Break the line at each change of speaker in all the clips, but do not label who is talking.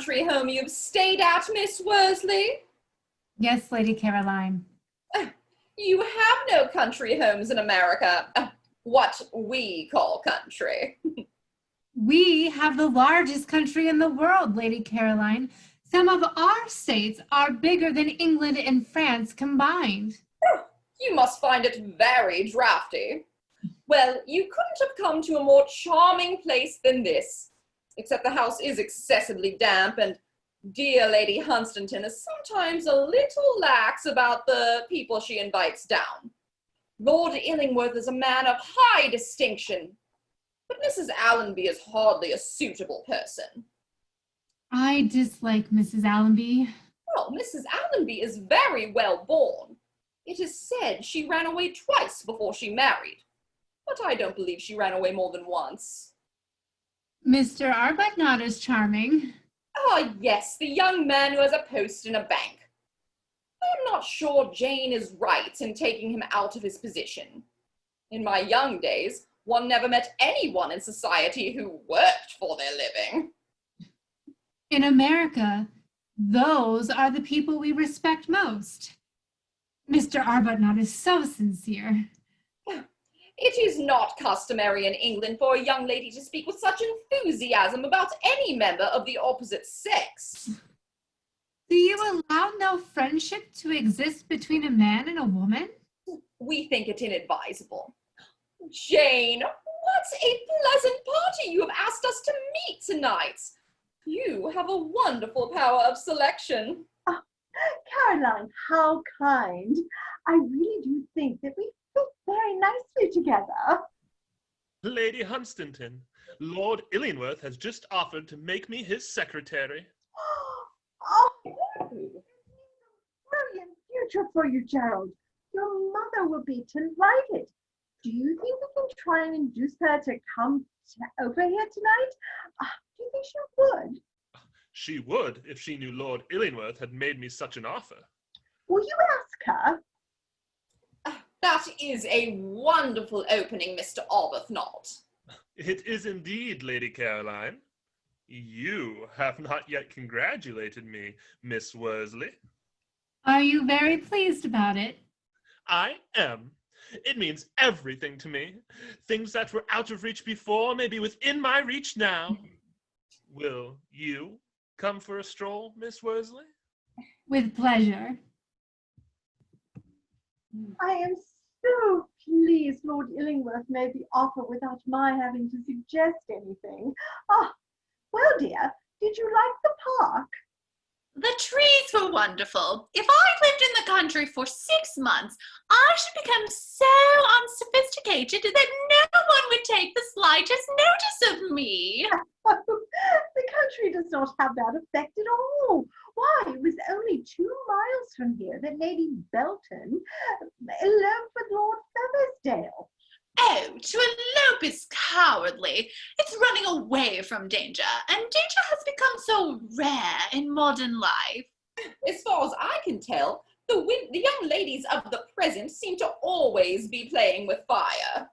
country home you've stayed at, Miss Worsley?
Yes, Lady Caroline.
You have no country homes in America. What we call country.
We have the largest country in the world, Lady Caroline. Some of our states are bigger than England and France combined.
You must find it very drafty. Well, you couldn't have come to a more charming place than this, except the house is excessively damp, and dear Lady Hunstanton is sometimes a little lax about the people she invites down. Lord Illingworth is a man of high distinction, but Mrs. Allonby is hardly a suitable person.
I dislike Mrs. Allonby.
Well, Mrs. Allonby is very well born. It is said she ran away twice before she married, but I don't believe she ran away more than once.
Mr. Arbuthnot is charming.
Ah, yes, the young man who has a post in a bank. I am not sure Jane is right in taking him out of his position. In my young days, one never met anyone in society who worked for their living.
In America, those are the people we respect most. Mr. Arbuthnot is so sincere.
It is not customary in England for a young lady to speak with such enthusiasm about any member of the opposite sex.
Do you allow no friendship to exist between a man and a woman?
We think it inadvisable. Jane, what a pleasant party you have asked us to meet tonight. You have a wonderful power of selection.
Oh, Caroline, how kind. I really do think that we fit very nicely together.
Lady Hunstanton, Lord Illingworth has just offered to make me his secretary.
Oh, brilliant future for you, Gerald. Your mother will be delighted. Do you think we can try and induce her to come over here tonight? Do you think she would?
She would if she knew Lord Illingworth had made me such an offer.
Will you ask her?
That is a wonderful opening, Mr. Arbuthnot.
It is indeed, Lady Caroline. You have not yet congratulated me, Miss Worsley.
Are you very pleased about it?
I am. It means everything to me. Things that were out of reach before may be within my reach now. Will you come for a stroll, Miss Worsley?
With pleasure.
I am so pleased Lord Illingworth made the offer without my having to suggest anything. Well, dear, did you like the park?
The trees were wonderful. If I lived in the country for 6 months, I should become so unsophisticated that no one would take the slightest notice of me.
The country does not have that effect at all. Why, it was only 2 miles from here that Lady Belton eloped with Lord Feathersdale.
Oh, to elope is cowardly. It's running away from danger, and danger has become so rare in modern life.
As far as I can tell, the young ladies of the present seem to always be playing with fire.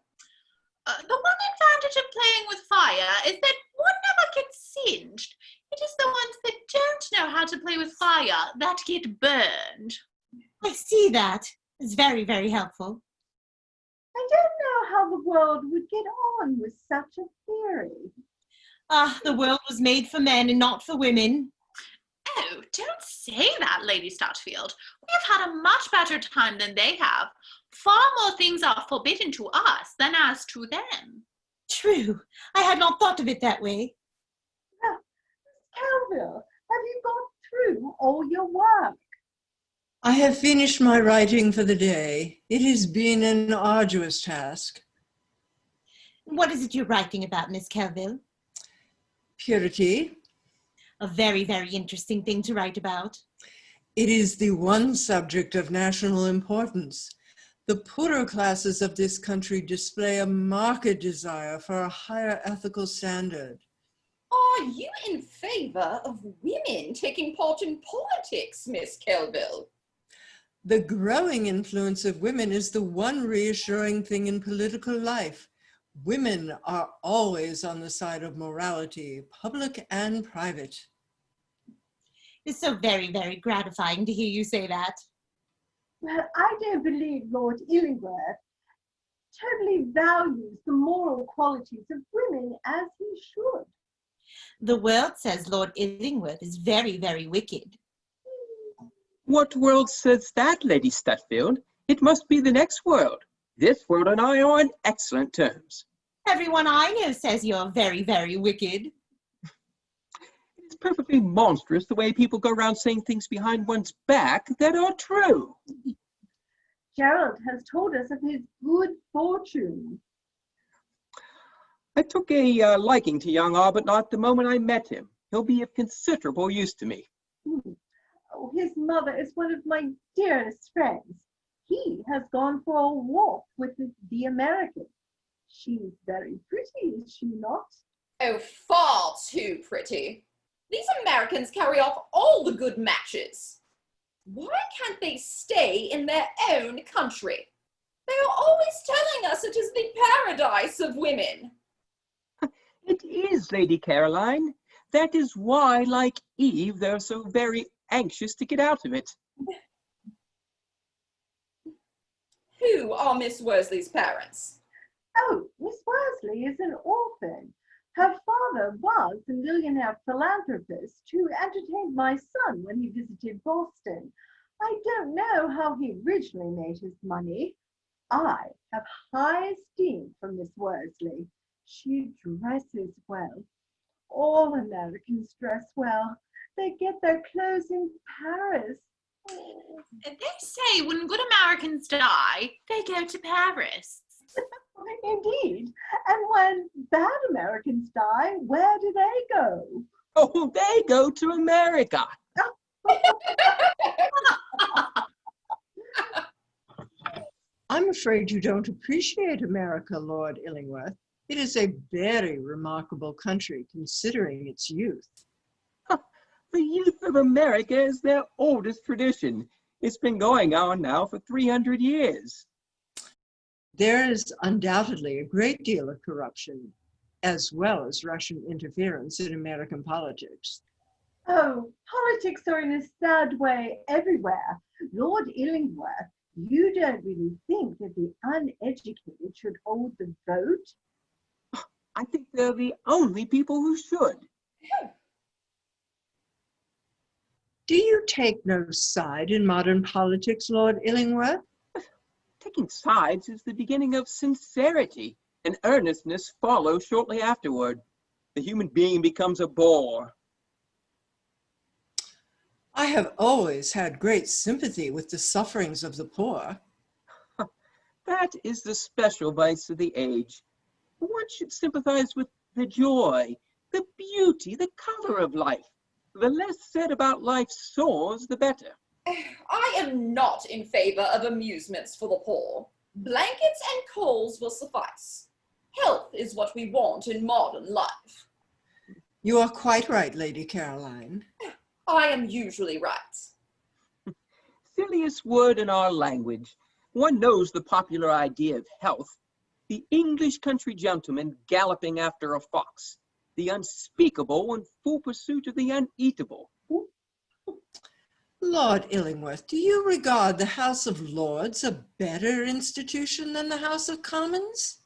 The one advantage of playing with fire is that one never gets singed. It is the ones that don't know how to play with fire that get burned.
I see that. It's very, very helpful.
I don't know how the world would get on with such a theory.
The world was made for men and not for women.
Oh, don't say that, Lady Stutfield. We have had a much better time than they have. Far more things are forbidden to us than as to them.
True. I had not thought of it that way.
Now, Miss Calville, have you got through all your work?
I have finished my writing for the day. It has been an arduous task.
What is it you're writing about, Miss Kelville?
Purity.
A very, very interesting thing to write about.
It is the one subject of national importance. The poorer classes of this country display a marked desire for a higher ethical standard.
Are you in favor of women taking part in politics, Miss Kelville?
The growing influence of women is the one reassuring thing in political life. Women are always on the side of morality, public and private.
It's so very, very gratifying to hear you say that.
Well, I don't believe Lord Illingworth totally values the moral qualities of women as he should.
The world says Lord Illingworth is very, very wicked.
What world says that, Lady Stutfield? It must be the next world. This world and I are on excellent terms.
Everyone I know says you're very, very wicked.
It's perfectly monstrous the way people go around saying things behind one's back that are true.
Gerald has told us of his good fortune.
I took a liking to young Arbuthnot the moment I met him. He'll be of considerable use to me.
Oh, his mother is one of my dearest friends. He has gone for a walk with the American. She's very pretty, is she not?
Oh, far too pretty. These Americans carry off all the good matches. Why can't they stay in their own country? They are always telling us it is the paradise of women.
It is, Lady Caroline. That is why, like Eve, they're so very anxious to get out of it.
Who are Miss Worsley's parents?
Oh, Miss Worsley is an orphan. Her father was a millionaire philanthropist who entertained my son when he visited Boston. I don't know how he originally made his money. I have high esteem for Miss Worsley. She dresses well. All Americans dress well. They get their clothes in Paris.
They say when good Americans die, they go to Paris.
Indeed. And when bad Americans die, where do they go?
Oh, they go to America.
I'm afraid you don't appreciate America, Lord Illingworth. It is a very remarkable country, considering its youth.
The youth of America is their oldest tradition. It's been going on now for 300 years.
There is undoubtedly a great deal of corruption, as well as Russian interference in American politics.
Oh, politics are in a sad way everywhere. Lord Illingworth, you don't really think that the uneducated should hold the vote?
I think they're the only people who should.
Do you take no side in modern politics, Lord Illingworth?
Taking sides is the beginning of sincerity, and earnestness follows shortly afterward. The human being becomes a bore.
I have always had great sympathy with the sufferings of the poor.
That is the special vice of the age. One should sympathize with the joy, the beauty, the color of life. The less said about life's sores, the better.
I am not in favor of amusements for the poor. Blankets and coals will suffice. Health is what we want in modern life.
You are quite right, Lady Caroline.
I am usually right.
Silliest word in our language. One knows the popular idea of health. The English country gentleman galloping after a fox. The unspeakable in full pursuit of the uneatable.
Lord Illingworth, do you regard the House of Lords a better institution than the House of Commons?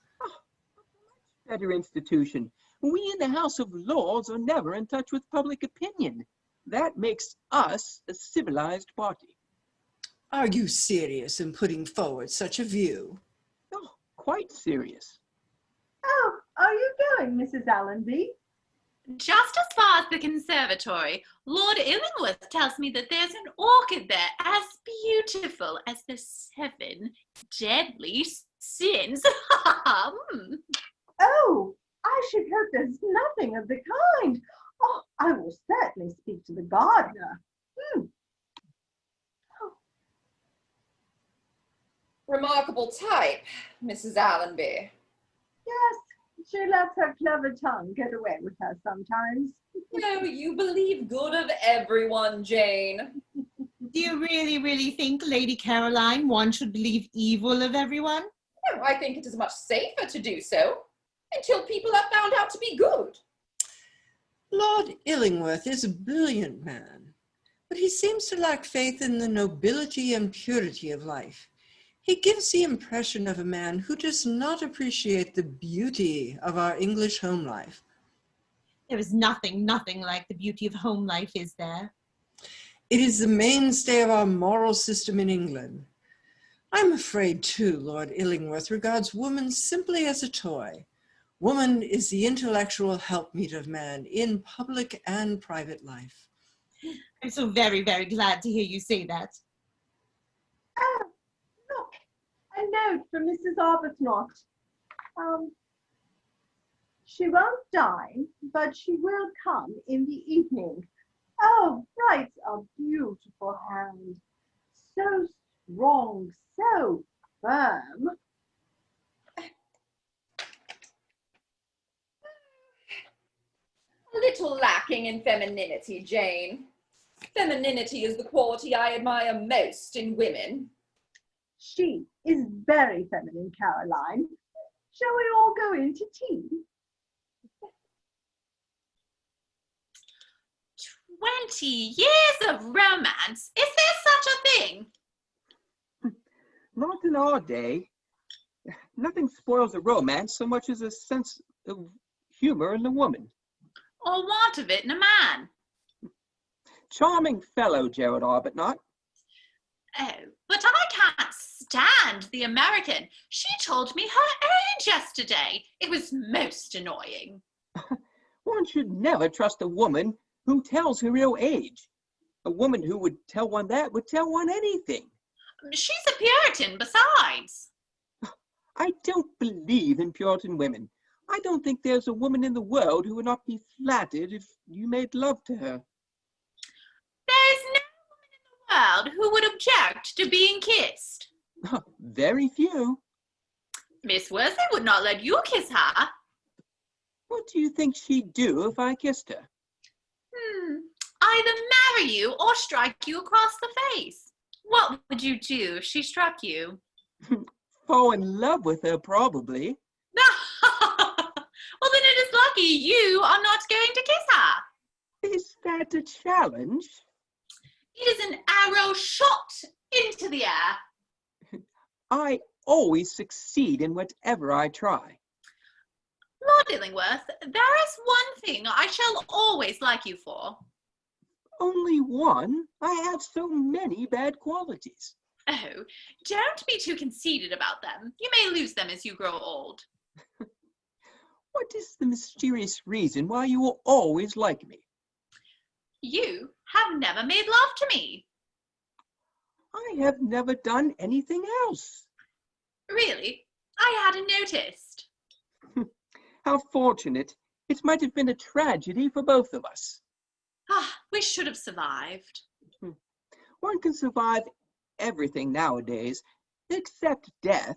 Better institution. We in the House of Lords are never in touch with public opinion. That makes us a civilized party.
Are you serious in putting forward such a view?
Oh, quite serious.
Oh, are you going, Mrs. Allenby?
Just as far as the conservatory, Lord Illingworth tells me that there's an orchid there as beautiful as the 7 deadly sins.
Oh, I should hope there's nothing of the kind. Oh, I will certainly speak to the gardener.
Remarkable type, Mrs. Allenby.
Yes, she lets her clever tongue get away with her sometimes.
No, you believe good of everyone, Jane.
Do you really, really think, Lady Caroline, one should believe evil of everyone?
No, I think it is much safer to do so, until people are found out to be good.
Lord Illingworth is a brilliant man, but he seems to lack faith in the nobility and purity of life. He gives the impression of a man who does not appreciate the beauty of our English home life.
There is nothing like the beauty of home life, is there?
It is the mainstay of our moral system in England. I'm afraid, too, Lord Illingworth regards woman simply as a toy. Woman is the intellectual helpmeet of man in public and private life.
I'm so very, very glad to hear you say that.
Oh, look, a note from Mrs. Arbuthnot. She won't dine, but she will come in the evening. Oh, writes a beautiful hand. So strong, so firm.
A little lacking in femininity, Jane. Femininity is the quality I admire most in women.
She is very feminine, Caroline. Shall we all go in to tea?
20 years of romance. Is there such a thing?
Not in our day. Nothing spoils a romance so much as a sense of humor in the woman.
Or want of it in a man?
Charming fellow, Gerald Arbuthnot.
Oh, but I can't stand the American. She told me her age yesterday. It was most annoying.
One should never trust a woman who tells her real age. A woman who would tell one that would tell one anything.
She's a Puritan besides.
I don't believe in Puritan women. I don't think there's a woman in the world who would not be flattered if you made love to her.
There's no woman in the world who would object to being kissed.
Very few.
Miss Worsley would not let you kiss her.
What do you think she'd do if I kissed her?
Either marry you or strike you across the face. What would you do if she struck you?
Fall in love with her, probably.
Well, then it is lucky you are not going to kiss her.
Is that a challenge?
It is an arrow shot into the air.
I always succeed in whatever I try.
Lord Illingworth, there is one thing I shall always like you for.
Only one? I have so many bad qualities.
Oh, don't be too conceited about them. You may lose them as you grow old.
What is the mysterious reason why you will always like me?
You have never made love to me.
I have never done anything else.
Really? I hadn't noticed.
How fortunate. It might have been a tragedy for both of us.
We should have survived.
One can survive everything nowadays, except death,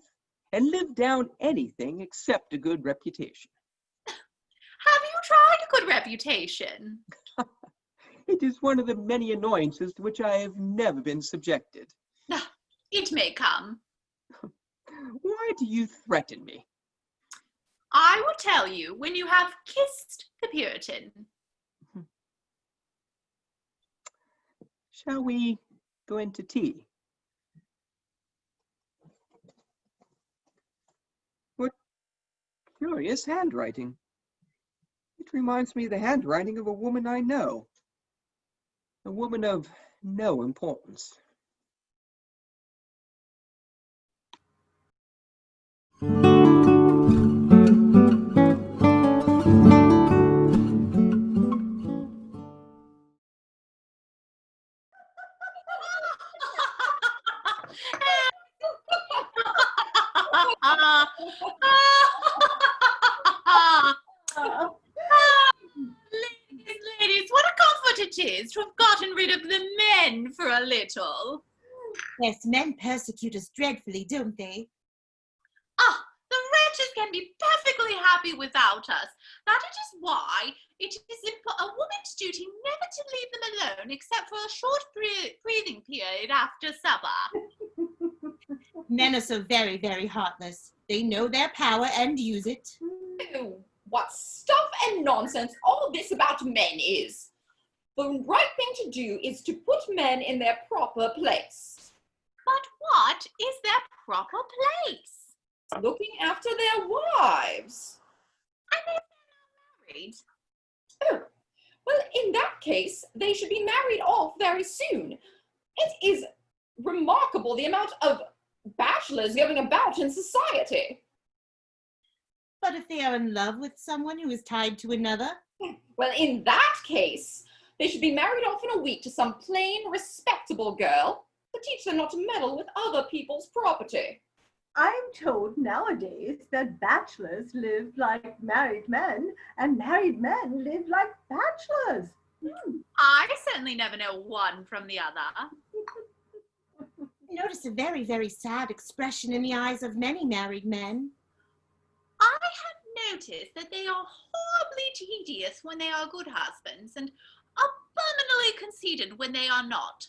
and live down anything except a good reputation.
Have you tried a good reputation?
It is one of the many annoyances to which I have never been subjected.
It may come.
Why do you threaten me?
I will tell you when you have kissed the Puritan.
Shall we go into tea? What curious handwriting. It reminds me of the handwriting of a woman I know. A woman of no importance.
Ladies, what a comfort it is to have gotten rid of the men for a little.
Yes, men persecute us dreadfully, don't they?
The wretches can be perfectly happy without us. That is why it is a woman's duty never to leave them alone except for a short breathing period after supper.
Men are so very, very heartless. They know their power and use it.
Oh, what stuff and nonsense all this about men is. The right thing to do is to put men in their proper place.
But what is their proper place?
Looking after their wives.
And if they're not married?
Oh, well, in that case, they should be married off very soon. It is remarkable the amount of bachelors going about in society.
But if they are in love with someone who is tied to another?
Well, in that case, they should be married off in a week to some plain, respectable girl to teach them not to meddle with other people's property.
I'm told nowadays that bachelors live like married men and married men live like bachelors.
I certainly never know one from the other.
Notice a very, very sad expression in the eyes of many married men.
I have noticed that they are horribly tedious when they are good husbands and abominably conceited when they are not.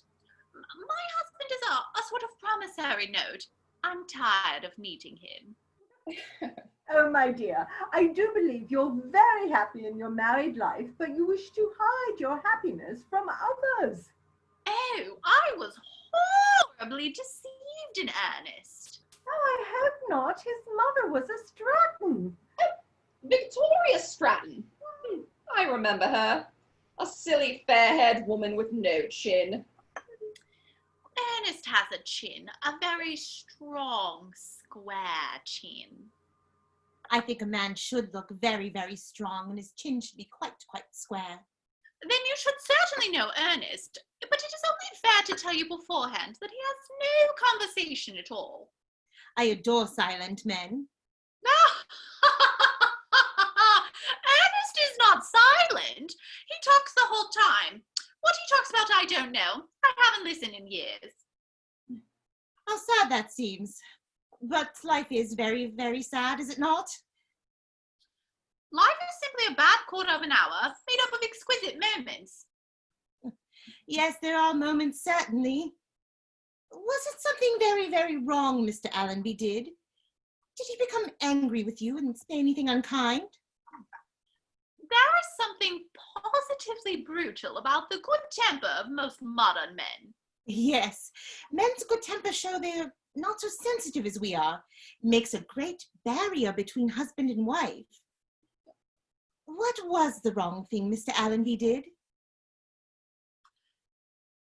My husband is a sort of promissory note. I'm tired of meeting him.
Oh, my dear, I do believe you're very happy in your married life, but you wish to hide your happiness from others.
Oh, I was horribly deceived in Ernest.
Oh, I hope not. His mother was a Stratton.
Victoria Stratton. I remember her. A silly, fair-haired woman with no chin.
Ernest has a chin, a very strong, square chin.
I think a man should look very, very strong and his chin should be quite square.
Then you should certainly know Ernest, but it is only fair to tell you beforehand that he has no conversation at all.
I adore silent men.
Ernest is not silent. He talks the whole time. What he talks about I don't know. I haven't listened in years.
How sad that seems. But life is very, very sad, is it not?
Life is simply a bad quarter of an hour made up of exquisite moments.
Yes, there are moments, certainly. Was it something very, very wrong Mr. Allenby did? Did he become angry with you and say anything unkind?
There is something positively brutal about the good temper of most modern men.
Yes, men's good temper show they're not so sensitive as we are. Makes a great barrier between husband and wife. What was the wrong thing Mr. Allenby did?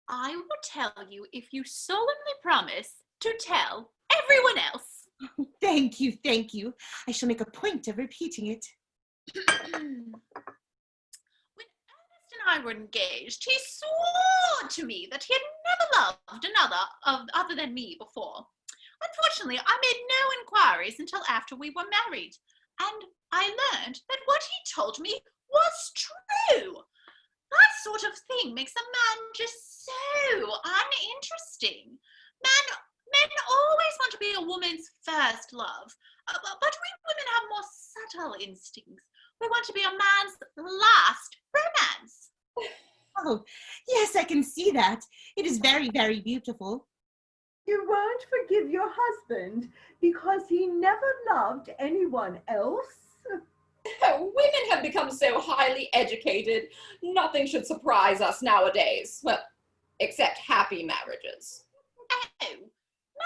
I will tell you if you solemnly promise to tell everyone else.
Thank you, thank you. I shall make a point of repeating it.
When Ernest and I were engaged, he swore to me that he had never loved another other than me before. Unfortunately, I made no inquiries until after we were married, and I learned that what he told me was true. That sort of thing makes a man just so uninteresting. Men always want to be a woman's first love, but we women have more subtle instincts. We want to be a man's last romance.
Oh, yes, I can see that. It is very, very beautiful.
You won't forgive your husband because he never loved anyone else?
Women have become so highly educated, nothing should surprise us nowadays. Well, except happy marriages.
Oh,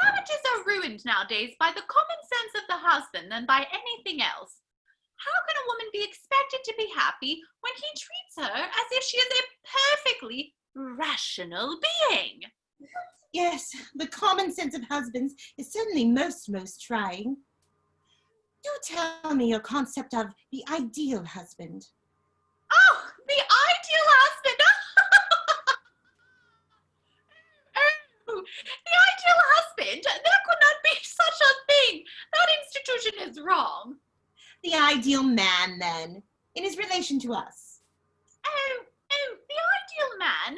marriages are ruined nowadays by the common sense of the husband than by anything else. How can a woman be expected to be happy when he treats her as if she is a perfectly rational being?
Yes, the common sense of husbands is certainly most trying. Do tell me your concept of the ideal husband.
Oh, the ideal husband! Oh, the ideal husband? There could not be such a thing. That institution is wrong.
The ideal man, then, in his relation to us.
Oh, the ideal man?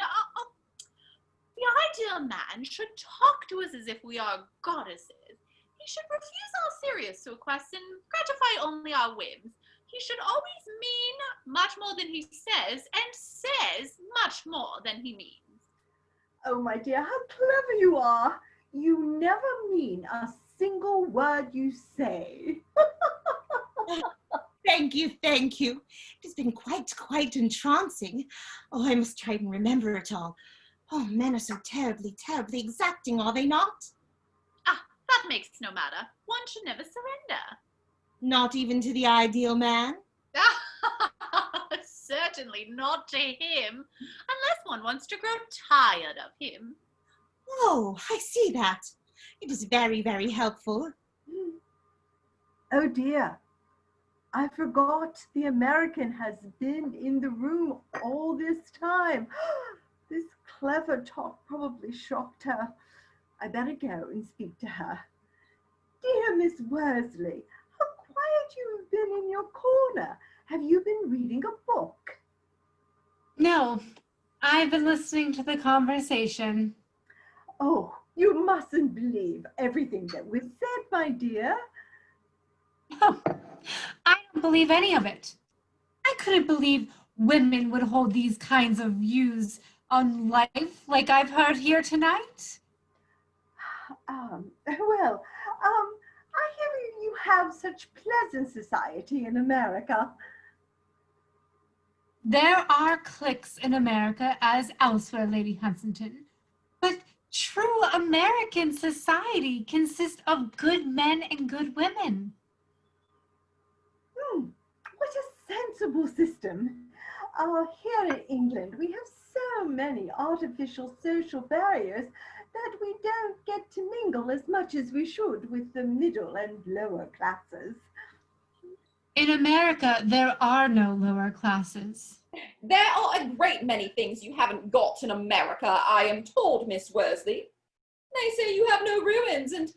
The ideal man should talk to us as if we are goddesses. He should refuse our serious requests and gratify only our whims. He should always mean much more than he says, and says much more than he means.
Oh, my dear, how clever you are. You never mean a single word you say.
Thank you, thank you. It has been quite entrancing. Oh, I must try and remember it all. Oh, men are so terribly exacting, are they not?
Ah, that makes no matter. One should never surrender.
Not even to the ideal man?
Certainly not to him, unless one wants to grow tired of him.
Oh, I see that. It is very helpful.
Oh dear, I forgot the American has been in the room all this time. This clever talk probably shocked her. I better go and speak to her. Dear Miss Worsley, how quiet you have been in your corner. Have you been reading a book?
No, I've been listening to the conversation.
Oh, you mustn't believe everything that was said, my dear.
No, I don't believe any of it. I couldn't believe women would hold these kinds of views on life like I've heard here tonight.
Well, I hear you have such pleasant society in America.
There are cliques in America as elsewhere, Lady Huntington, but true American society consists of good men and good women.
What a sensible system. Here in England, we have so many artificial social barriers that we don't get to mingle as much as we should with the middle and lower classes.
In America, there are no lower classes.
There are a great many things you haven't got in America, I am told, Miss Worsley. They say you have no ruins and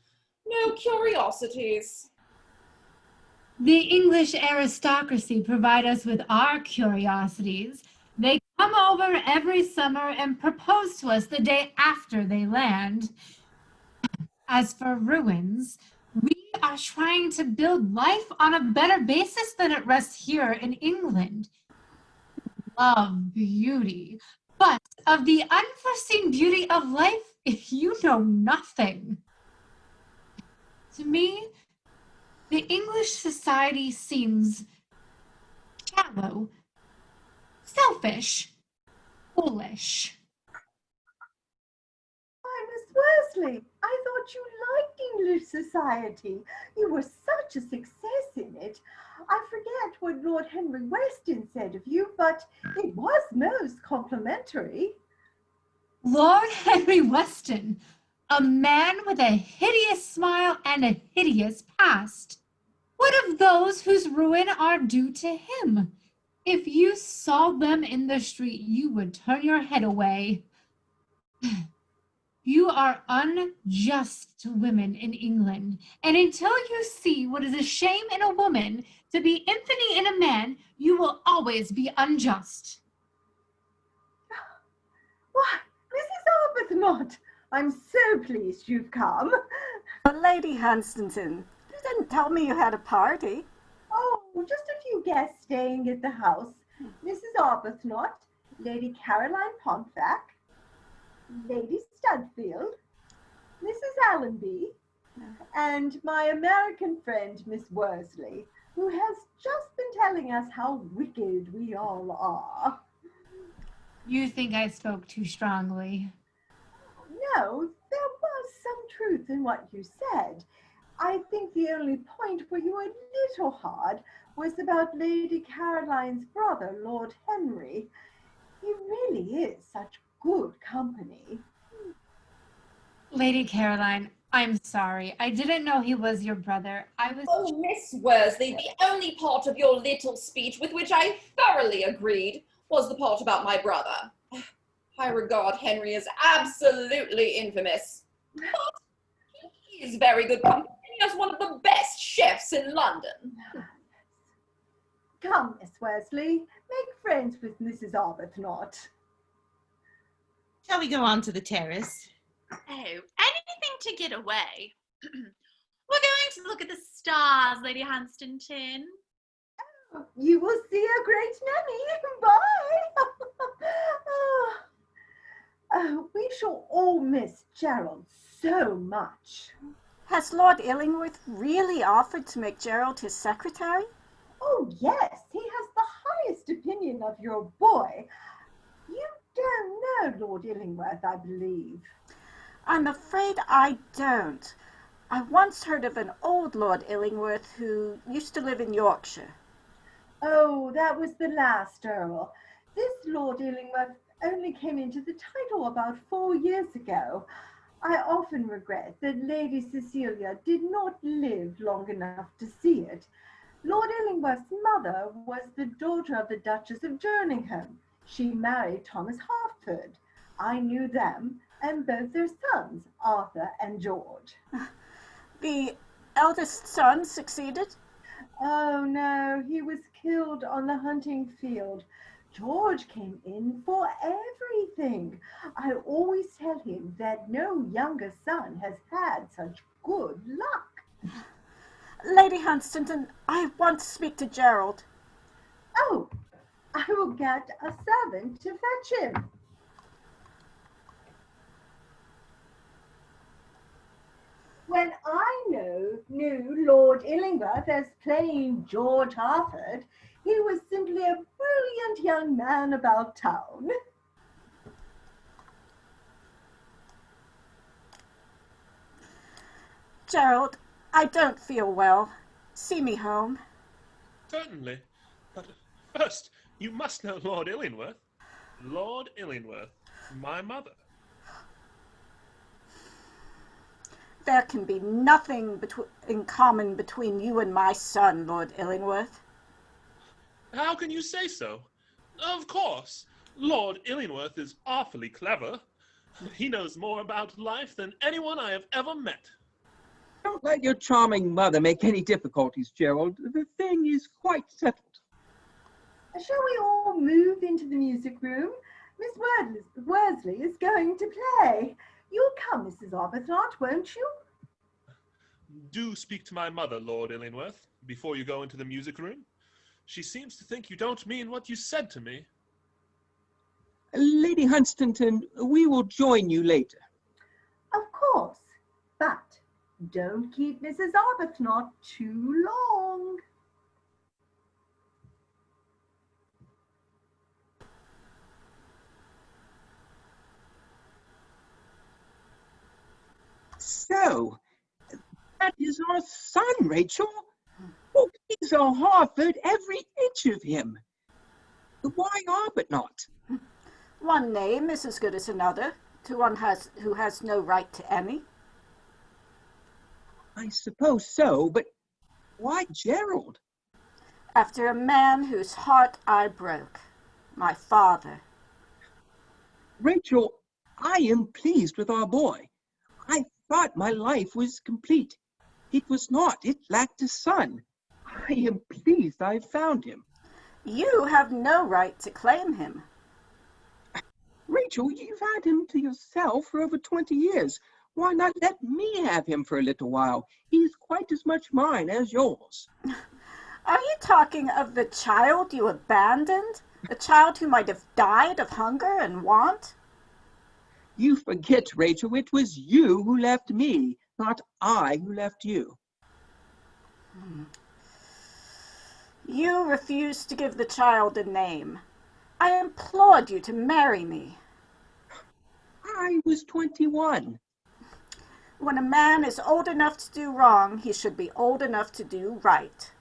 no curiosities.
The English aristocracy provide us with our curiosities. They come over every summer and propose to us the day after they land. As for ruins, we are trying to build life on a better basis than it rests here in England. Love beauty, but of the unforeseen beauty of life, you know nothing. To me, the English society seems shallow, selfish, foolish.
Why, Miss Worsley, I thought you liked English society. You were such a success in it. I forget what Lord Henry Weston said of you, but it was most complimentary.
Lord Henry Weston, a man with a hideous smile and a hideous past. What of those whose ruin are due to him? If you saw them in the street, you would turn your head away. You are unjust to women in England, and until you see what is a shame in a woman to be infamy in a man, you will always be unjust.
Why, Mrs. Arbuthnot, I'm so pleased you've come.
Lady Huntington, you didn't tell me you had a party.
Oh, just a few guests staying at the house. Mrs. Arbuthnot, Lady Caroline Pontefract, Lady Studfield, Mrs. Allenby, and my American friend, Miss Worsley, who has just been telling us how wicked we all are.
You think I spoke too strongly?
No, there was some truth in what you said. I think the only point where you were a little hard was about Lady Caroline's brother, Lord Henry. He really is such good company.
Lady Caroline, I'm sorry. I didn't know he was your brother.
Oh, Miss Worsley, the only part of your little speech with which I thoroughly agreed was the part about my brother. I regard Henry as absolutely infamous. But he is very good company. He has one of the best chefs in London.
Come, Miss Worsley, make friends with Mrs. Arbuthnot.
Shall we go on to the terrace?
Oh, anything to get away. We're going to look at the stars, Lady Huntington.
You will see a great many. Bye. We shall all miss Gerald so much.
Has Lord Illingworth really offered to make Gerald his secretary?
Oh, yes, he has the highest opinion of your boy. You don't know Lord Illingworth, I believe.
I'm afraid I don't. I once heard of an old Lord Illingworth who used to live in Yorkshire.
Oh, that was the last Earl. This Lord Illingworth only came into the title about 4 years ago. I often regret that Lady Cecilia did not live long enough to see it. Lord Illingworth's mother was the daughter of the Duchess of Jerningham. She married Thomas Hertford. I knew them and both their sons, Arthur and George.
The eldest son succeeded?
Oh no, he was killed on the hunting field. George came in for everything. I always tell him that no younger son has had such good luck.
Lady Hunstanton, I want to speak to Gerald.
Oh, I will get a servant to fetch him. When I knew Lord Illingworth as plain George Harford, he was simply a brilliant young man about town.
Gerald, I don't feel well. See me home.
Certainly. But first, you must know Lord Illingworth. Lord Illingworth, my mother.
There can be nothing in common between you and my son, Lord Illingworth.
How can you say so? Of course, Lord Illingworth is awfully clever. He knows more about life than anyone I have ever met.
Don't let your charming mother make any difficulties, Gerald. The thing is quite settled.
Shall we all move into the music room? Miss Worsley is going to play. You'll come, Mrs. Arbuthnot, won't you?
Do speak to my mother, Lord Illingworth, before you go into the music room. She seems to think you don't mean what you said to me.
Lady Hunstanton, we will join you later.
Of course, but don't keep Mrs. Arbuthnot too long.
So, that is our son, Rachel. Oh, he's a Harford, every inch of him. Why Arbuthnot?
One name is as good as another to one who has no right to any.
I suppose so, but why Gerald?
After a man whose heart I broke, my father.
Rachel, I am pleased with our boy. I thought my life was complete. It was not. It lacked a son. I am pleased I found him.
You have no right to claim him.
Rachel, you've had him to yourself for over 20 years. Why not let me have him for a little while? He's quite as much mine as yours.
Are you talking of the child you abandoned? A child who might have died of hunger and want?
You forget, Rachel, it was you who left me, not I who left you.
You refused to give the child a name. I implored you to marry me.
I was 21.
When a man is old enough to do wrong, he should be old enough to do right.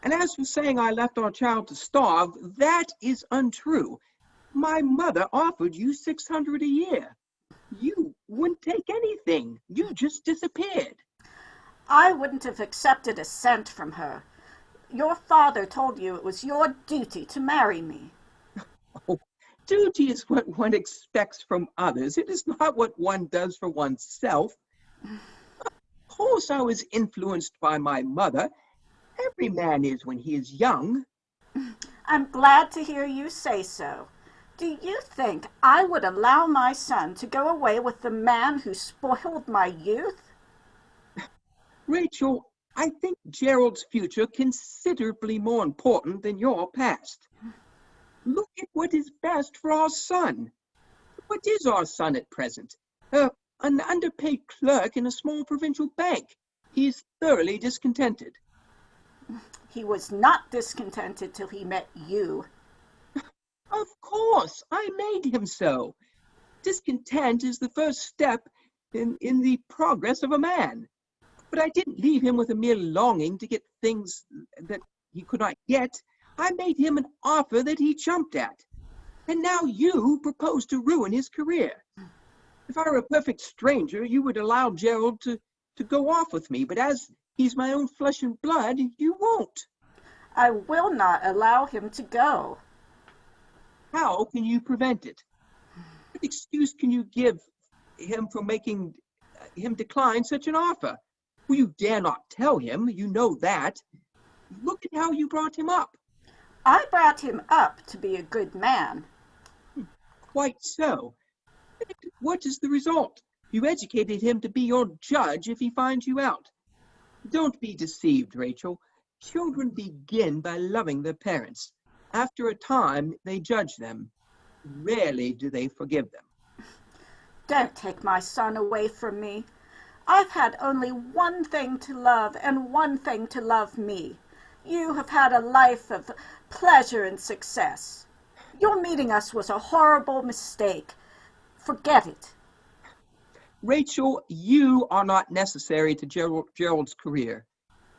And as for saying I left our child to starve, that is untrue. My mother offered you $600 a year. You wouldn't take anything. You just disappeared.
I wouldn't have accepted a cent from her. Your father told you it was your duty to marry me.
Oh, duty is what one expects from others. It is not what one does for oneself. Of course, I was influenced by my mother. Every man is when he is young.
I'm glad to hear you say so. Do you think I would allow my son to go away with the man who spoiled my youth?
Rachel, I think Gerald's future considerably more important than your past. Look at what is best for our son. What is our son at present? An underpaid clerk in a small provincial bank. He is thoroughly discontented.
He was not discontented till he met you.
Of course, I made him so. Discontent is the first step in the progress of a man. But I didn't leave him with a mere longing to get things that he could not get. I made him an offer that he jumped at. And now you propose to ruin his career. If I were a perfect stranger, you would allow Gerald to go off with me. But as he's my own flesh and blood, you won't.
I will not allow him to go.
How can you prevent it? What excuse can you give him for making him decline such an offer? Well, you dare not tell him, you know that. Look at how you brought him up.
I brought him up to be a good man.
Quite so. What is the result? You educated him to be your judge if he finds you out. Don't be deceived, Rachel. Children begin by loving their parents. After a time, they judge them. Rarely do they forgive them.
Don't take my son away from me. I've had only one thing to love and one thing to love me. You have had a life of pleasure and success. Your meeting us was a horrible mistake. Forget it.
Rachel, you are not necessary to Gerald's career.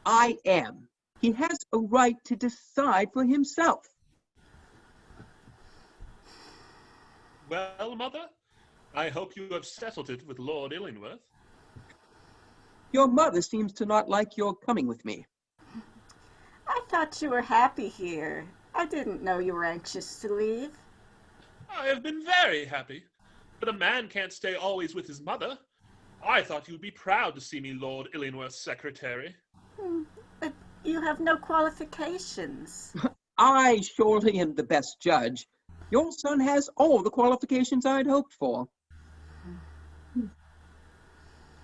I am. He has a right to decide for himself.
Well, Mother, I hope you have settled it with Lord Illingworth.
Your mother seems to not like your coming with me.
I thought you were happy here. I didn't know you were anxious to leave.
I have been very happy, but a man can't stay always with his mother. I thought you would be proud to see me Lord Illingworth's secretary.
But you have no qualifications.
I surely am the best judge. Your son has all the qualifications I'd hoped for.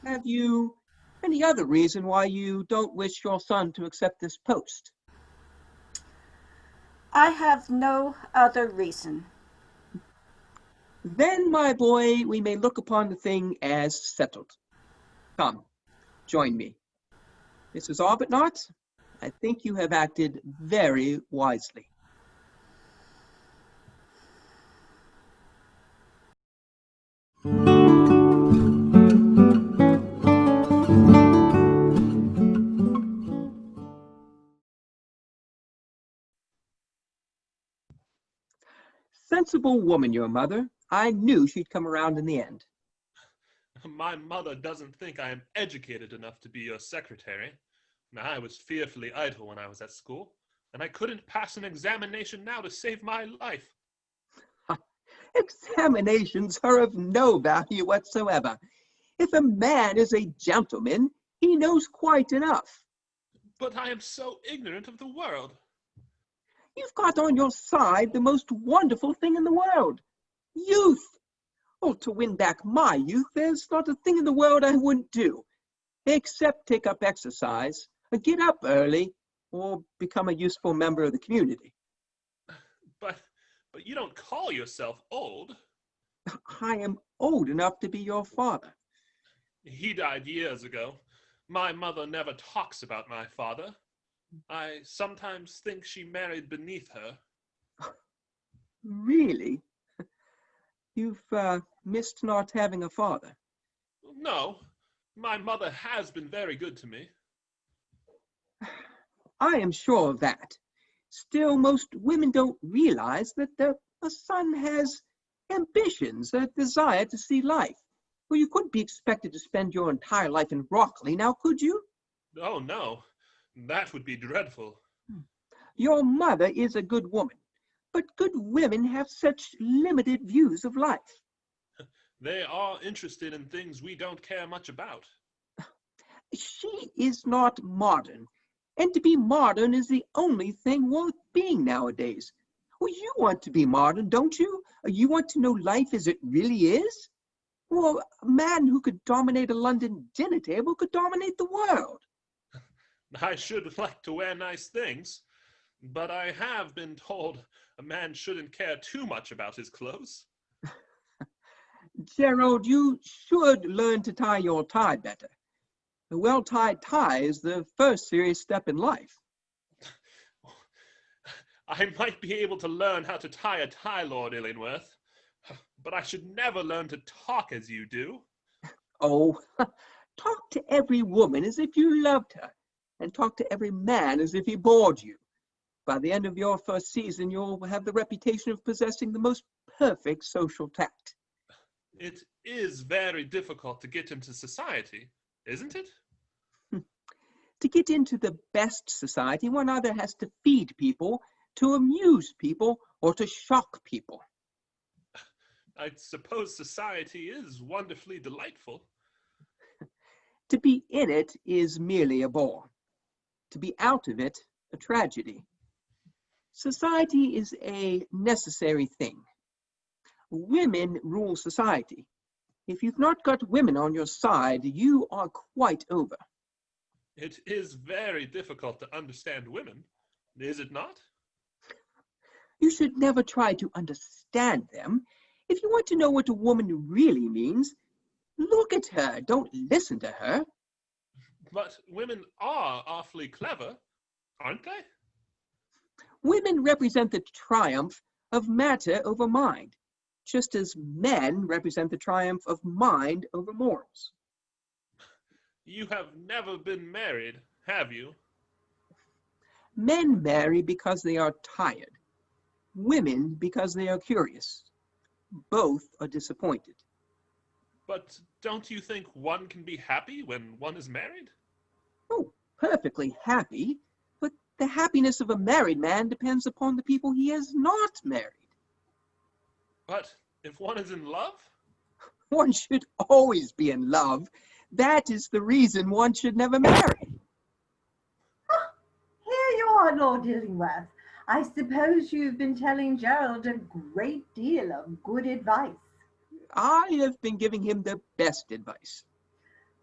Have you any other reason why you don't wish your son to accept this post?
I have no other reason.
Then, my boy, we may look upon the thing as settled. Come, join me. Mrs. Arbuthnot, I think you have acted very wisely. Sensible woman, your mother. I knew she'd come around in the end.
My mother doesn't think I am educated enough to be your secretary. I was fearfully idle when I was at school, and I couldn't pass an examination now to save my life.
Examinations are of no value whatsoever. If a man is a gentleman, he knows quite enough.
But I am so ignorant of the world.
You've got on your side the most wonderful thing in the world, youth. Oh, to win back my youth, there's not a thing in the world I wouldn't do, except take up exercise, get up early, or become a useful member of the community.
But you don't call yourself old.
I am old enough to be your father.
He died years ago. My mother never talks about my father. I sometimes think she married beneath her.
Really? You've missed not having a father?
No, my mother has been very good to me.
I am sure of that. Still, most women don't realize that a son has ambitions, a desire to see life. Well, you couldn't be expected to spend your entire life in Rockley, now could you?
Oh, no. That would be dreadful.
Your mother is a good woman, but good women have such limited views of life.
They are interested in things we don't care much about.
She is not modern, and to be modern is the only thing worth being nowadays. Well, you want to be modern, don't you? You want to know life as it really is? Well, a man who could dominate a London dinner table could dominate the world.
I should like to wear nice things, but I have been told a man shouldn't care too much about his clothes.
Gerald, you should learn to tie your tie better. A well-tied tie is the first serious step in life.
I might be able to learn how to tie a tie, Lord Illingworth, but I should never learn to talk as you do.
Oh, talk to every woman as if you loved her, and talk to every man as if he bored you. By the end of your first season, you'll have the reputation of possessing the most perfect social tact.
It is very difficult to get into society, isn't it?
To get into the best society, one either has to feed people, to amuse people, or to shock people.
I suppose society is wonderfully delightful.
To be in it is merely a bore. To be out of it, a tragedy. Society is a necessary thing. Women rule society. If you've not got women on your side, you are quite over.
It is very difficult to understand women, is it not?
You should never try to understand them. If you want to know what a woman really means, look at her, don't listen to her.
But women are awfully clever, aren't they?
Women represent the triumph of matter over mind, just as men represent the triumph of mind over morals.
You have never been married, have you?
Men marry because they are tired. Women because they are curious. Both are disappointed.
But don't you think one can be happy when one is married?
Oh, perfectly happy, but the happiness of a married man depends upon the people he has not married.
But if one is in love?
One should always be in love. That is the reason one should never marry.
Here you are, Lord Illingworth. I suppose you've been telling Gerald a great deal of good advice.
I have been giving him the best advice.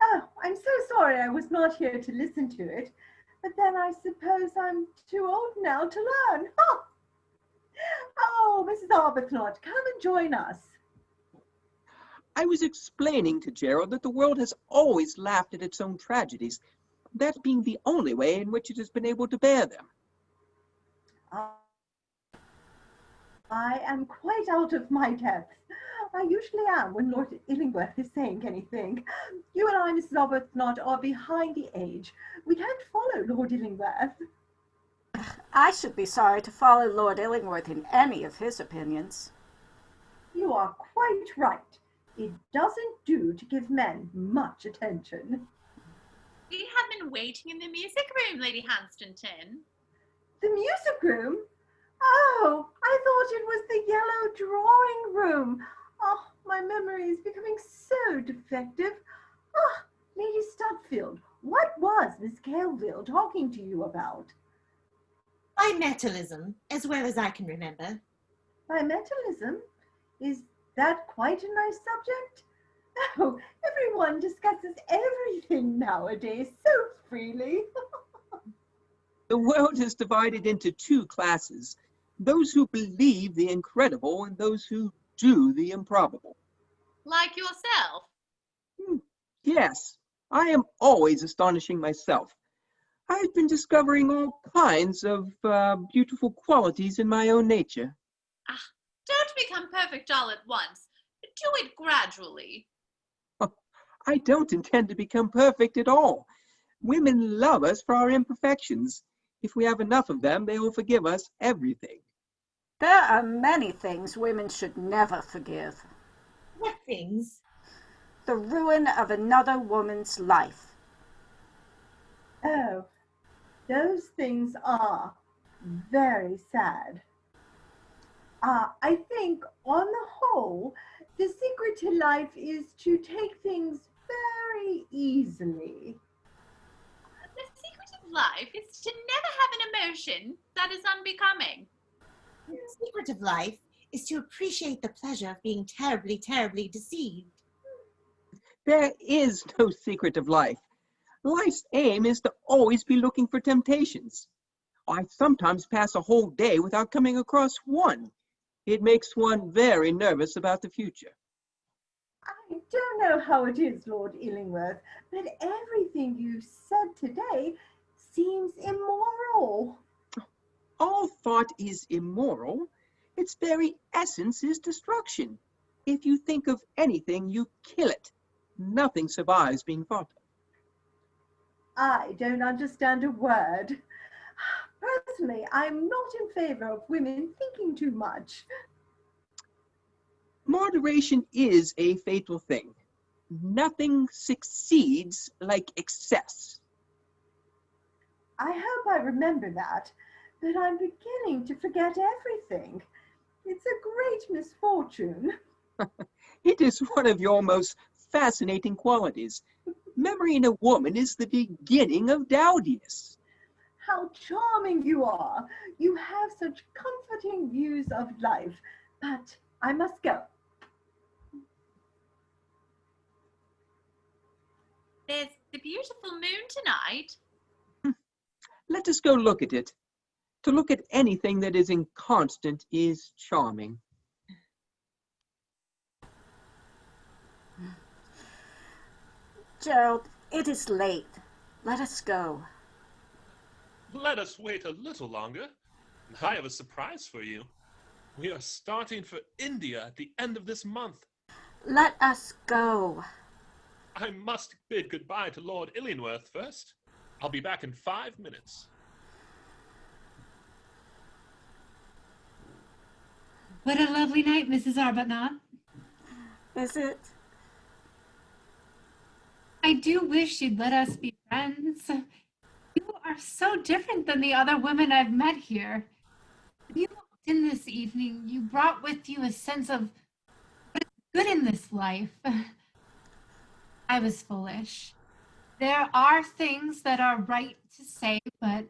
Oh, I'm so sorry I was not here to listen to it. But then I suppose I'm too old now to learn. Oh, oh Mrs. Arbuthnot, come and join us.
I was explaining to Gerald that the world has always laughed at its own tragedies, that being the only way in which it has been able to bear them.
I am quite out of my depth. I usually am when Lord Illingworth is saying anything. You and I, Mrs. Arbuthnot, are behind the age. We can't follow Lord Illingworth.
I should be sorry to follow Lord Illingworth in any of his opinions.
You are quite right. It doesn't do to give men much attention.
We have been waiting in the music room, Lady Hunstanton.
The music room? Oh, I thought it was the yellow drawing room. Oh, my memory is becoming so defective. Ah, Lady Stutfield, what was Miss Kelville talking to you about?
Bimetallism, as well as I can remember.
Bimetallism? Is that quite a nice subject? Oh, everyone discusses everything nowadays so freely.
The world is divided into two classes, those who believe the incredible and those who do the improbable.
Like yourself.
Yes, I am always astonishing myself. I've been discovering all kinds of beautiful qualities in my own nature.
Ah, don't become perfect all at once. Do it gradually.
I don't intend to become perfect at all. Women love us for our imperfections. If we have enough of them, they will forgive us everything.
There are many things women should never forgive.
What things?
The ruin of another woman's life.
Oh, those things are very sad. I think, on the whole, the secret to life is to take things very easily.
The secret of life is to never have an emotion that is unbecoming.
The secret of life is to appreciate the pleasure of being terribly, terribly deceived.
There is no secret of life. Life's aim is to always be looking for temptations. I sometimes pass a whole day without coming across one. It makes one very nervous about the future.
I don't know how it is, Lord Illingworth, but everything you said today seems immoral.
all thought is immoral, its very essence is destruction. If you think of anything, you kill it. Nothing survives being thought of.
I don't understand a word. Personally, I'm not in favor of women thinking too much.
Moderation is a fatal thing. Nothing succeeds like excess.
I hope I remember that, but I'm beginning to forget everything. It's a great misfortune.
It is one of your most fascinating qualities. Memory in a woman is the beginning of dowdiness.
How charming you are. You have such comforting views of life, but I must go.
There's the beautiful moon tonight.
Let us go look at it. To look at anything that is inconstant is charming.
Gerald, it is late. Let us go.
Let us wait a little longer. I have a surprise for you. We are starting for India at the end of this month.
Let us go.
I must bid goodbye to Lord Illingworth first. I'll be back in 5 minutes.
What a lovely night, Mrs. Arbuthnot.
Is it?
I do wish you'd let us be friends. You are so different than the other women I've met here. When you walked in this evening, you brought with you a sense of what is good in this life. I was foolish. There are things that are right to say, but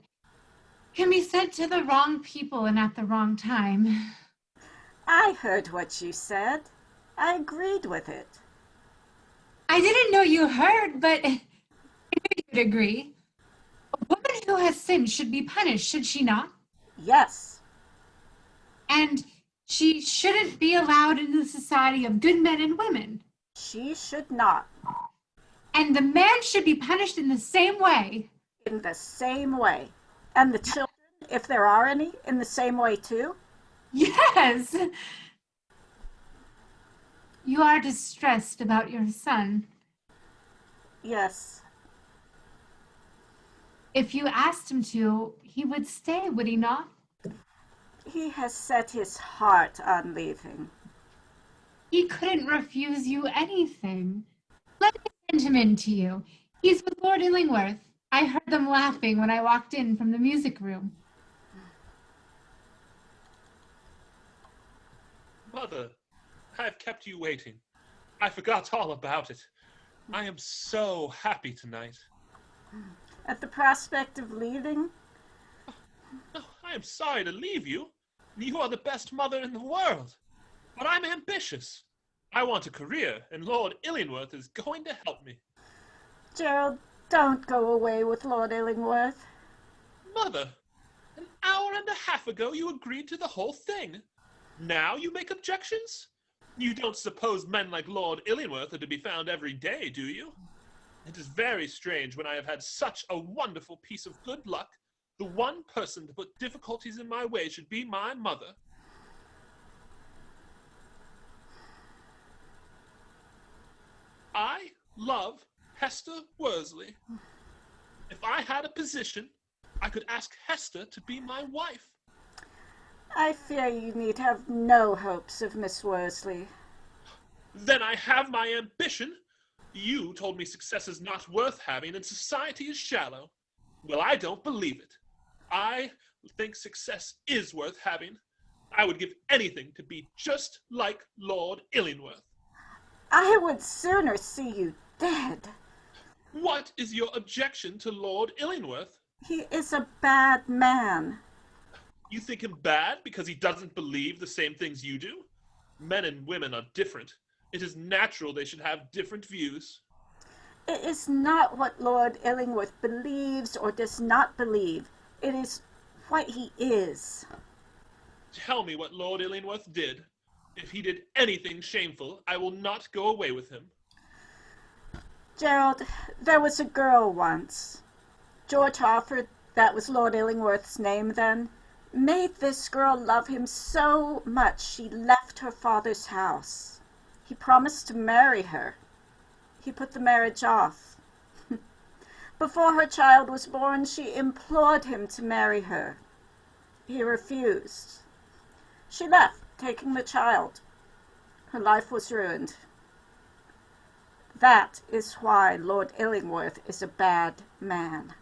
can be said to the wrong people and at the wrong time.
I heard what you said. I agreed with it.
I didn't know you heard, but I knew you'd agree. A woman who has sinned should be punished, should she not?
Yes.
And she shouldn't be allowed into the society of good men and women.
She should not.
And the man should be punished in the same way.
In the same way. And the children, if there are any, in the same way too?
Yes! You are distressed about your son.
Yes.
If you asked him to, he would stay, would he not?
He has set his heart on leaving.
He couldn't refuse you anything. Let me send him in to you. He's with Lord Illingworth. I heard them laughing when I walked in from the music room.
Mother, I have kept you waiting. I forgot all about it. I am so happy tonight.
At the prospect of leaving?
No, I am sorry to leave you. You are the best mother in the world. But I'm ambitious. I want a career, and Lord Illingworth is going to help me.
Gerald, don't go away with Lord Illingworth.
Mother, an hour and a half ago you agreed to the whole thing. Now you make objections? You don't suppose men like Lord Illingworth are to be found every day, do you? It is very strange when I have had such a wonderful piece of good luck, the one person to put difficulties in my way should be my mother. I love Hester Worsley. If I had a position, I could ask Hester to be my wife.
I fear you need have no hopes of Miss Worsley.
Then I have my ambition. You told me success is not worth having and society is shallow. Well, I don't believe it. I think success is worth having. I would give anything to be just like Lord Illingworth.
I would sooner see you dead.
What is your objection to Lord Illingworth?
He is a bad man.
You think him bad because he doesn't believe the same things you do? Men and women are different. It is natural they should have different views.
It is not what Lord Illingworth believes or does not believe. It is what he is.
Tell me what Lord Illingworth did. If he did anything shameful, I will not go away with him.
Gerald, there was a girl once. George Harford, that was Lord Illingworth's name then. made this girl love him so much she left her father's house. He promised to marry her. He put the marriage off. Before her child was born, she implored him to marry her. He refused. She left, taking the child. Her life was ruined. That is why Lord Illingworth is a bad man.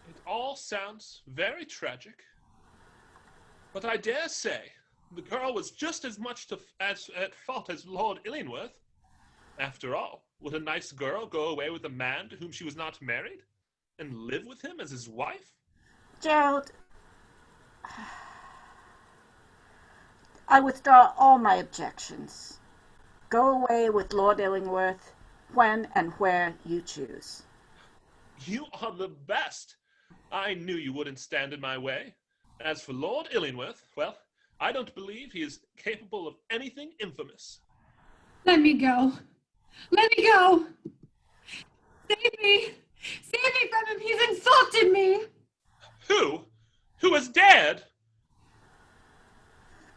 It all sounds very tragic. But I dare say the girl was just as much at fault as Lord Illingworth. After all, would a nice girl go away with a man to whom she was not married and live with him as his wife?
Gerald, I withdraw all my objections. Go away with Lord Illingworth when and where you choose.
You are the best. I knew you wouldn't stand in my way. As for Lord Illingworth, well, I don't believe he is capable of anything infamous.
Let me go. Let me go. Save me. Save me from him. He's insulted me.
Who? Who has dared?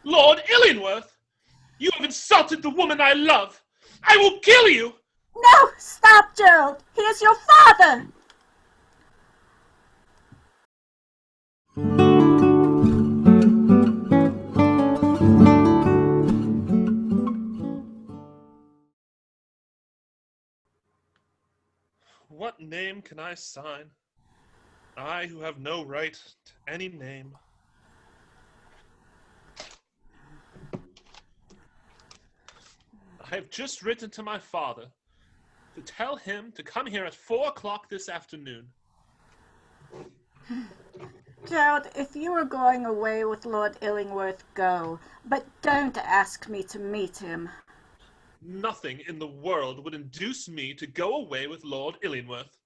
Lord Illingworth! You have insulted the woman I love! I will kill you!
No! Stop, Gerald! He is your father!
What name can I sign? I who have no right to any name. I have just written to my father to tell him to come here at 4 o'clock this afternoon.
Gerald, if you are going away with Lord Illingworth, go. But don't ask me to meet him.
Nothing in the world would induce me to go away with Lord Illingworth.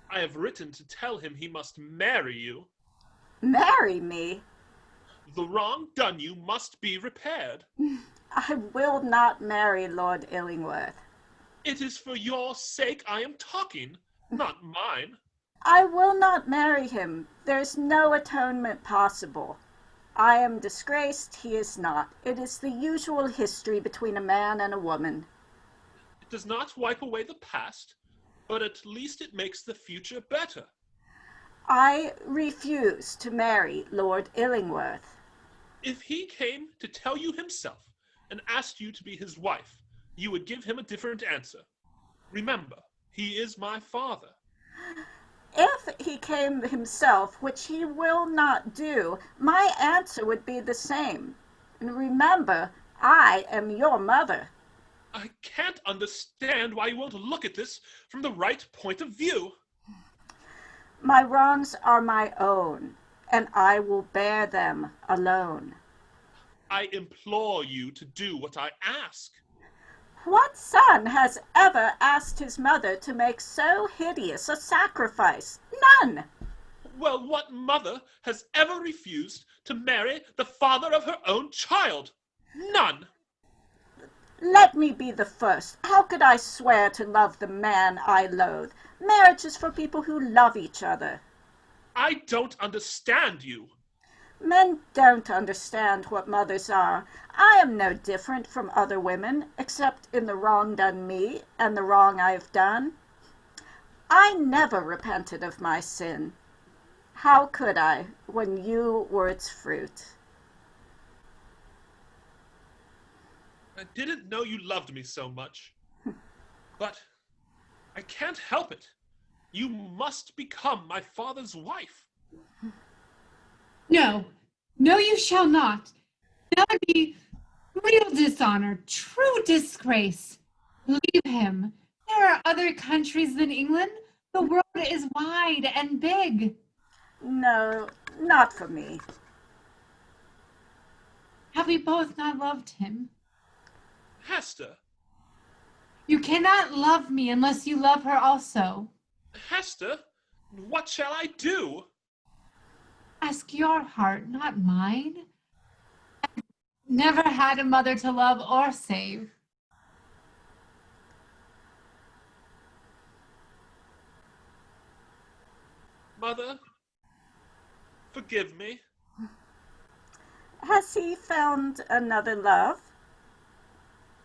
I have written to tell him he must marry you.
Marry me?
The wrong done you must be repaired.
I will not marry Lord Illingworth.
It is for your sake I am talking, not mine.
I will not marry him. There's no atonement possible. I am disgraced, he is not. It is the usual history between a man and a woman.
It does not wipe away the past, but at least it makes the future better.
I refuse to marry Lord Illingworth.
If he came to tell you himself and asked you to be his wife, you would give him a different answer. Remember, he is my father.
If he came himself, which he will not do, my answer would be the same. And remember, I am your mother.
I can't understand why you won't look at this from the right point of view.
My wrongs are my own, and I will bear them alone.
I implore you to do what I ask.
What son has ever asked his mother to make so hideous a sacrifice? None!
Well, what mother has ever refused to marry the father of her own child? None!
Let me be the first. How could I swear to love the man I loathe? Marriage is for people who love each other.
I don't understand you.
Men don't understand what mothers are. I am no different from other women, except in the wrong done me and the wrong I have done. I never repented of my sin. How could I, when you were its fruit?
I didn't know you loved me so much. But I can't help it. You must become my father's wife.
No, no, you shall not. That would be real dishonor, true disgrace. Leave him. There are other countries than England. The world is wide and big.
No, not for me.
Have we both not loved him?
Hester,
You cannot love me unless you love her also.
Hester, what shall I do?
Ask your heart, not mine. I've never had a mother to love or save.
Mother? Forgive me.
Has he found another love?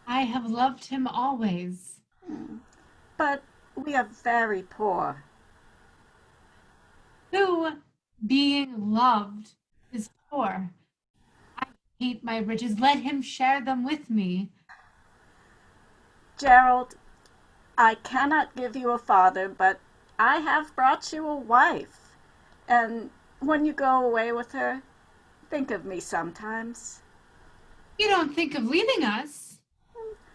I have loved him always.
But we are very poor.
Who, being loved, is poor? I hate my riches. Let him share them with me.
Gerald, I cannot give you a father, but I have brought you a wife. And when you go away with her, think of me sometimes.
You don't think of leaving us?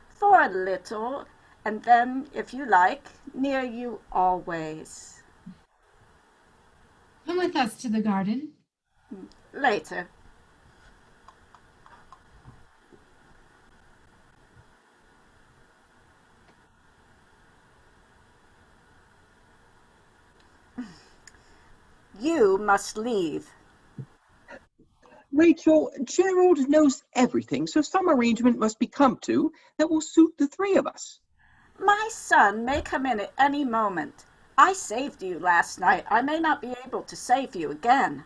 For a little, and then, if you like, near you always.
Come with us to the garden.
Later. You must leave.
Rachel, Gerald knows everything, so some arrangement must be come to that will suit the three of us.
My son may come in at any moment. I saved you last night. I may not be able to save you again.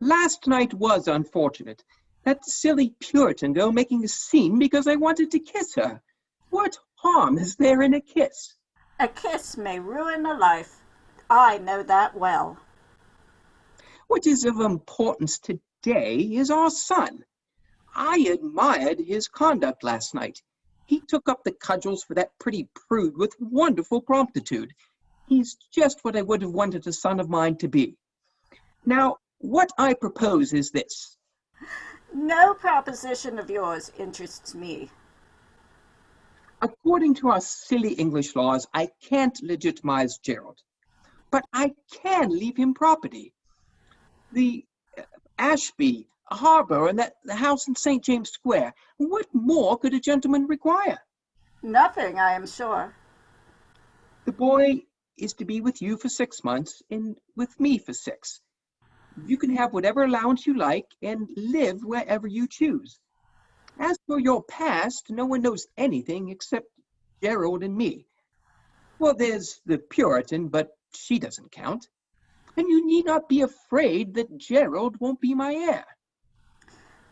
Last night was unfortunate. That silly Puritan girl making a scene because I wanted to kiss her. What harm is there in a kiss?
A kiss may ruin a life. I know that well.
What is of importance today is our son. I admired his conduct last night. He took up the cudgels for that pretty prude with wonderful promptitude. He's just what I would have wanted a son of mine to be. Now, what I propose is this.
No proposition of yours interests me.
According to our silly English laws, I can't legitimize Gerald, but I can leave him property. The Ashby, Harbour, and the house in St. James Square. What more could a gentleman require?
Nothing, I am sure.
The boy is to be with you for 6 months and with me for 6. You can have whatever allowance you like and live wherever you choose. As for your past, no one knows anything except Gerald and me. Well, there's the Puritan, but she doesn't count. And you need not be afraid that Gerald won't be my heir.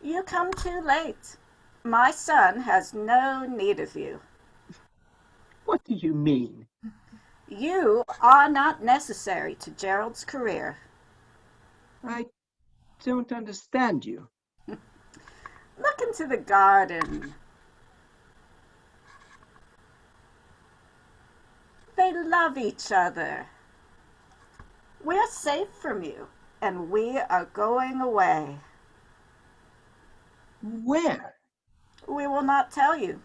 You come too late. My son has no need of you.
What do you mean?
You are not necessary to Gerald's career.
I don't understand you.
Look into the garden. They love each other. We're safe from you, and we are going away.
Where?
We will not tell you,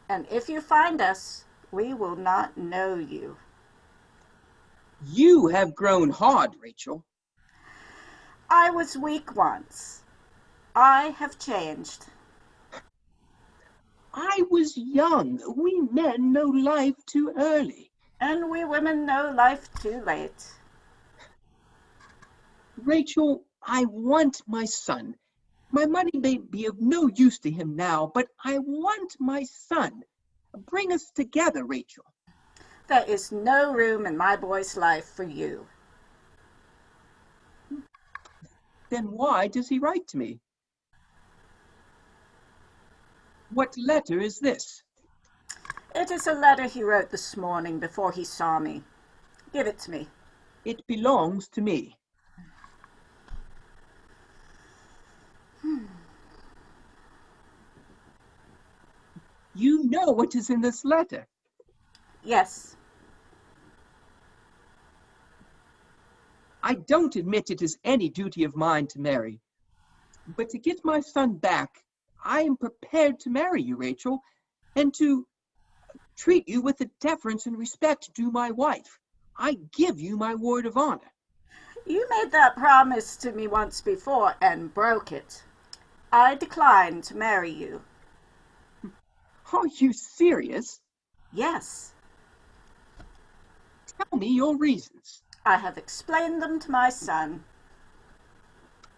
and if you find us, we will not know you.
You have grown hard, Rachel.
I was weak once. I have changed.
I was young. We men know life too early.
And we women know life too late.
Rachel, I want my son. My money may be of no use to him now, but I want my son. Bring us together, Rachel.
There is no room in my boy's life for you.
Then why does he write to me? What letter is this?
It is a letter he wrote this morning before he saw me. Give it to me.
It belongs to me. You know what is in this letter.
Yes.
I don't admit it is any duty of mine to marry. But to get my son back, I am prepared to marry you, Rachel, and to treat you with the deference and respect due my wife. I give you my word of honor.
You made that promise to me once before and broke it. I decline to marry you.
Are you serious?
Yes.
Tell me your reasons.
I have explained them to my son.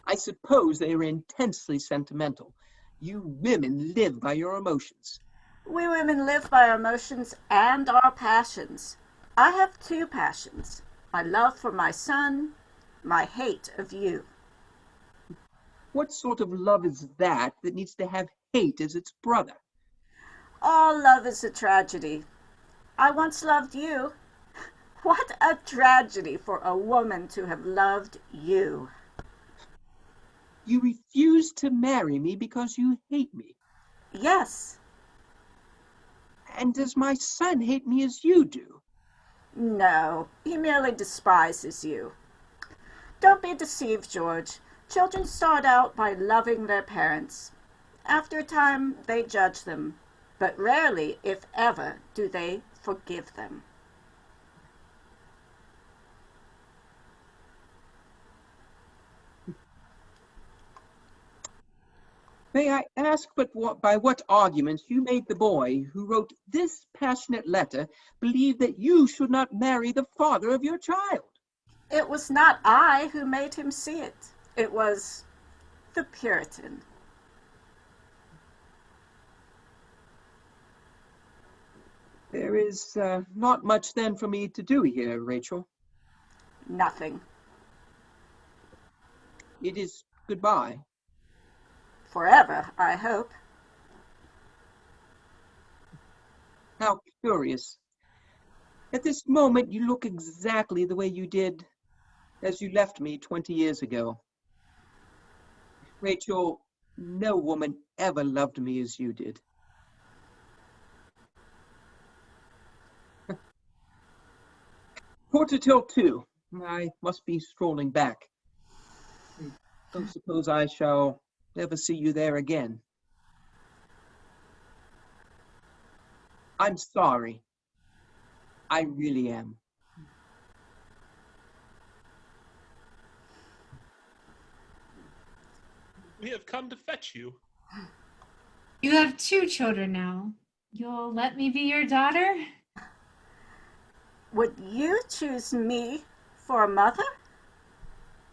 I suppose they are intensely sentimental. You women live by your emotions.
We women live by our emotions and our passions. I have 2 passions. my love for my son, my hate of you.
What sort of love is that needs to have hate as its brother?
All love is a tragedy. I once loved you. What a tragedy for a woman to have loved you.
You refuse to marry me because you hate me.
Yes.
And does my son hate me as you do?
No, he merely despises you. Don't be deceived, George. Children start out by loving their parents. After a time, they judge them, but rarely, if ever, do they forgive them.
May I ask by what arguments you made the boy who wrote this passionate letter believe that you should not marry the father of your child?
It was not I who made him see it. It was the Puritan.
There is not much then for me to do here, Rachel.
Nothing.
It is goodbye.
Forever, I hope.
How curious. At this moment, you look exactly the way you did as you left me 20 years ago. Rachel, no woman ever loved me as you did. 2:45. I must be strolling back. I don't suppose I shall never see you there again. I'm sorry. I really am.
We have come to fetch you.
You have 2 children now. You'll let me be your daughter?
Would you choose me for a mother?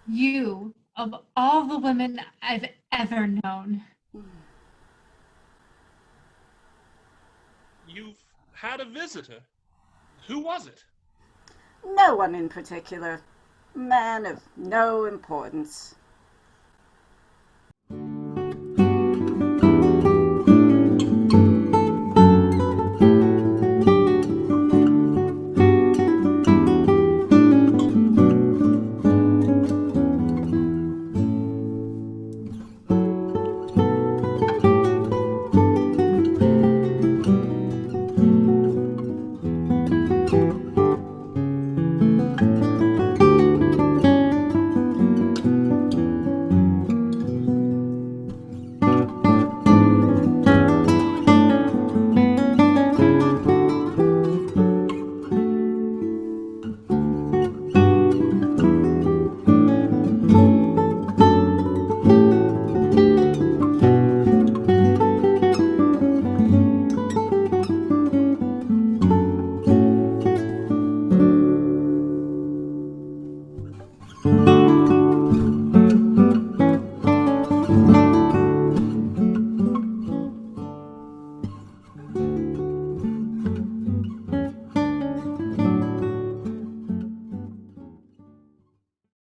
You, of all the women I've ever known.
You've had a visitor. Who was it?
No one in particular. Man of no importance.